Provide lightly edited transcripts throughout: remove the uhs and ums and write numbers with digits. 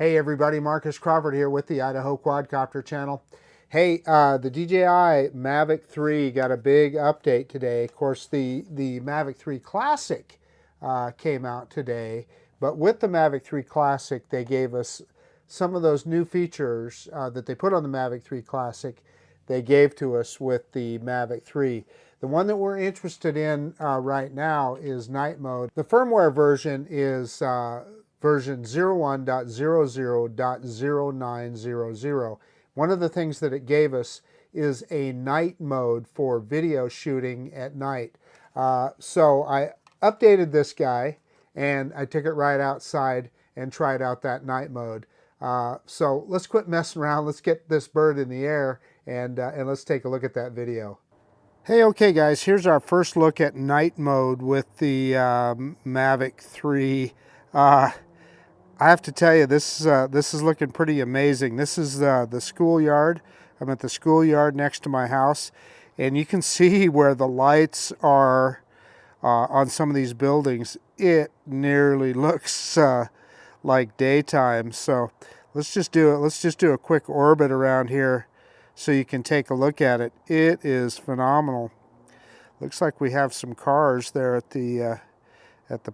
Hey everybody, Marcus Crawford here with the Idaho Quadcopter channel. Hey, the DJI Mavic 3 got a big update today. Of course, the Mavic 3 Classic came out today, but with the Mavic 3 Classic, they gave us some of those new features that they put on the Mavic 3 Classic, they gave to us with the Mavic 3. The one that we're interested in right now is night mode. The firmware version is version 01.00.0900. One of the things that it gave us is a night mode for video shooting at night. So I updated this guy and I took it right outside and tried out that night mode. So let's quit messing around. Let's get this bird in the air and let's take a look at that video. Hey, okay guys, here's our first look at night mode with the Mavic 3. I have to tell you, this is looking pretty amazing. This is the schoolyard. I'm at the schoolyard next to my house, and you can see where the lights are on some of these buildings. It nearly looks like daytime. So let's just do it. Let's just do a quick orbit around here so you can take a look at it. It is phenomenal. Looks like we have some cars there at the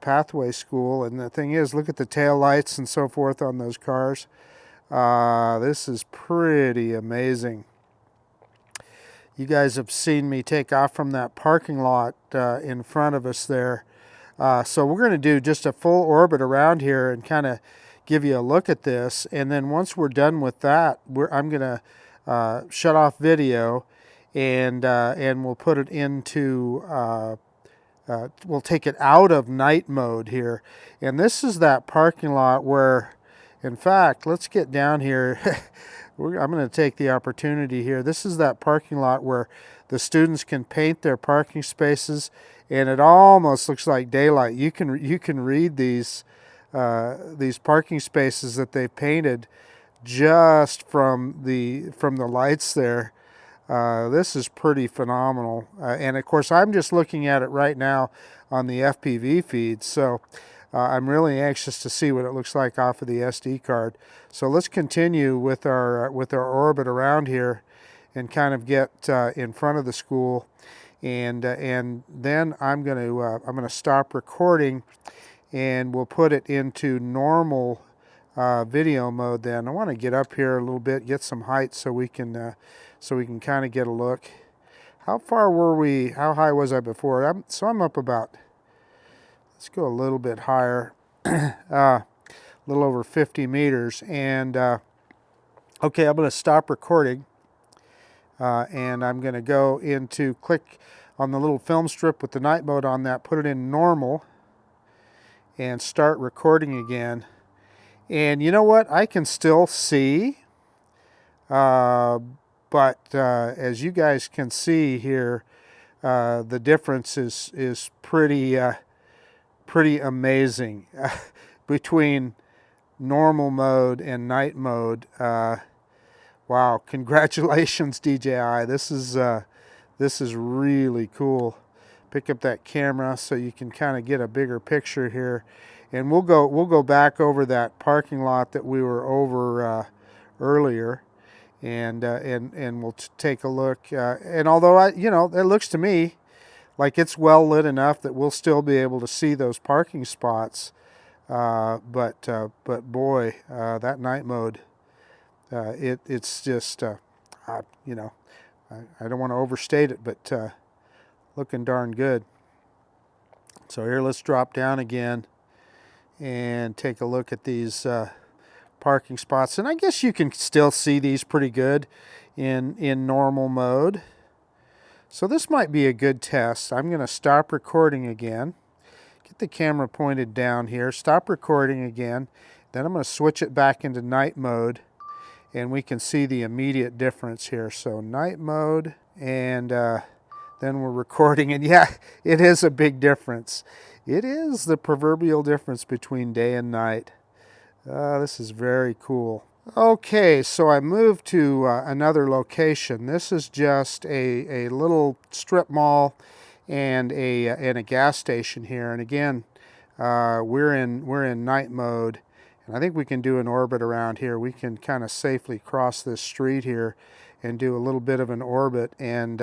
Pathway School, and the thing is, look at the tail lights and so forth on those cars. This is pretty amazing. You guys have seen me take off from that parking lot in front of us there. So we're going to do just a full orbit around here and kind of give you a look at this, and then once we're done with that, I'm going to shut off video and we'll put it into we'll take it out of night mode here. And this is that parking lot where, in fact, let's get down here. I'm going to take the opportunity here. This is that parking lot where the students can paint their parking spaces, and it almost looks like daylight. You can read these parking spaces that they've painted just from the lights there. This is pretty phenomenal, and of course I'm just looking at it right now on the FPV feed, so I'm really anxious to see what it looks like off of the SD card. So let's continue with our orbit around here and kind of get in front of the school, and then I'm gonna stop recording and we'll put it into normal video mode. Then I want to get up here a little bit, get some height so we can kind of get a look. How far were we? How high was I before? I'm up about, let's go a little bit higher, a little over 50 meters. And okay, I'm going to stop recording, and I'm going to go into, click on the little film strip with the night mode on that, put it in normal, and start recording again. And you know what? I can still see, but as you guys can see here, the difference is pretty amazing between normal mode and night mode. Wow! Congratulations, DJI. This is really cool. Pick up that camera so you can kind of get a bigger picture here, and we'll go back over that parking lot that we were over earlier, and we'll take a look. And although it looks to me like it's well lit enough that we'll still be able to see those parking spots, but boy, that night mode, it's just I don't want to overstate it, but looking darn good. So here, let's drop down again and take a look at these parking spots, and I guess you can still see these pretty good in normal mode. So this might be a good test. I'm going to stop recording again, get the camera pointed down here, stop recording again, then I'm going to switch it back into night mode, and we can see the immediate difference here. So night mode, and then we're recording, and yeah, it is a big difference. It is the proverbial difference between day and night. This is very cool. Okay, so I moved to another location. This is just a little strip mall and a gas station here. And again, we're in night mode, And I think we can do an orbit around here. We can kind of safely cross this street here and do a little bit of an orbit. And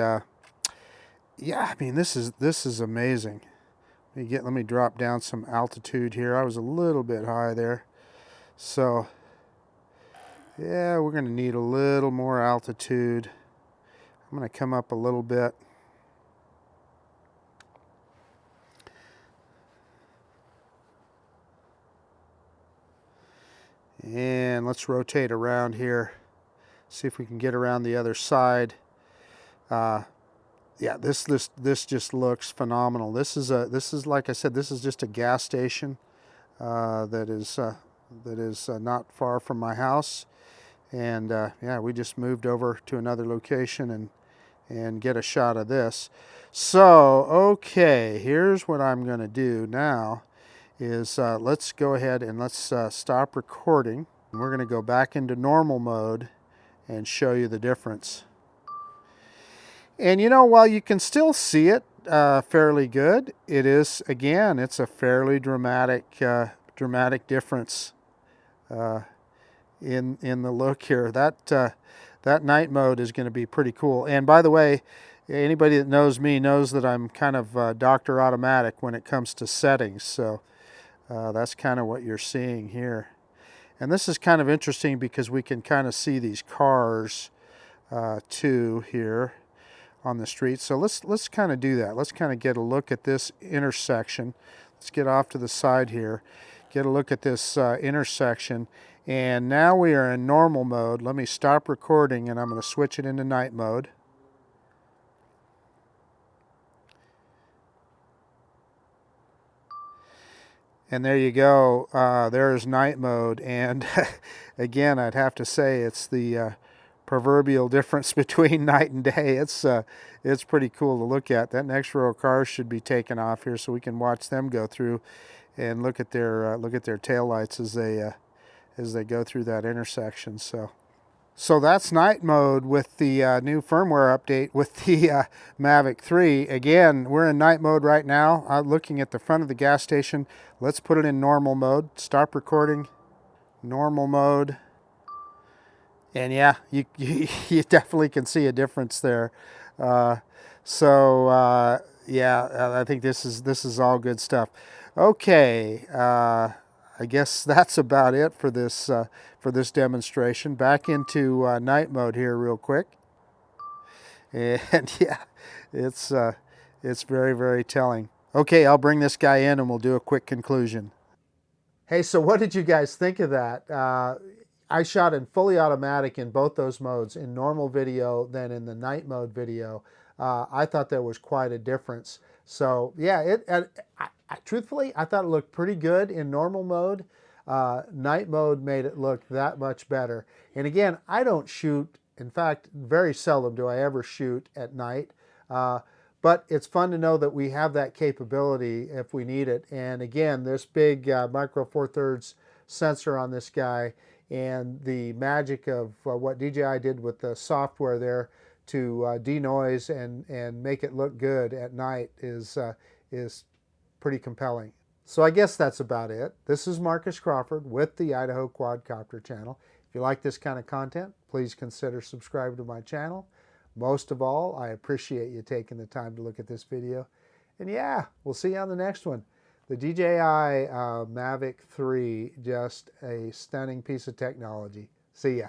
yeah, I mean, this is amazing. Let me drop down some altitude here. I was a little bit high there. So yeah, we're going to need a little more altitude. I'm going to come up a little bit. And let's rotate around here. See if we can get around the other side. Yeah, this just looks phenomenal. This is like I said, this is just a gas station that is not far from my house. And yeah, we just moved over to another location and get a shot of this. So okay, here's what I'm going to do now. Is let's go ahead and let's stop recording. We're going to go back into normal mode and show you the difference. And you know, while you can still see it fairly good, it is, again, it's a fairly dramatic difference in the look here. That night mode is going to be pretty cool. And by the way, anybody that knows me knows that I'm kind of Dr. Automatic when it comes to settings. So that's kind of what you're seeing here. And this is kind of interesting because we can kind of see these cars too here on the street. So let's kind of do that. Let's kind of get a look at this intersection. Let's get off to the side here. Get a look at this intersection. And now we are in normal mode. Let me stop recording and I'm going to switch it into night mode. And there you go. There's night mode. And again, I'd have to say it's the proverbial difference between night and day. It's pretty cool to look at. That next row of cars should be taken off here so we can watch them go through and look at their taillights as they go through that intersection. So that's night mode with the new firmware update with the Mavic 3. Again, we're in night mode right now. I'm looking at the front of the gas station. Let's put it in normal mode. Stop recording. Normal mode. And yeah, you definitely can see a difference there. Yeah, I think this is all good stuff. Okay, I guess that's about it for this demonstration. Back into night mode here real quick. And yeah, it's very, very telling. Okay, I'll bring this guy in and we'll do a quick conclusion. Hey, so what did you guys think of that? I shot in fully automatic in both those modes, in normal video, then in the night mode video. I thought there was quite a difference. So yeah, truthfully, I thought it looked pretty good in normal mode. Night mode made it look that much better. And again, I don't shoot, in fact, very seldom do I ever shoot at night. But it's fun to know that we have that capability if we need it. And again, this big micro four thirds sensor on this guy and the magic of what DJI did with the software there to denoise and make it look good at night is pretty compelling. So I guess that's about it. This is Marcus Crawford with the Idaho Quadcopter channel. If you like this kind of content, please consider subscribing to my channel. Most of all, I appreciate you taking the time to look at this video. And yeah, we'll see you on the next one. The DJI Mavic 3, just a stunning piece of technology. See ya.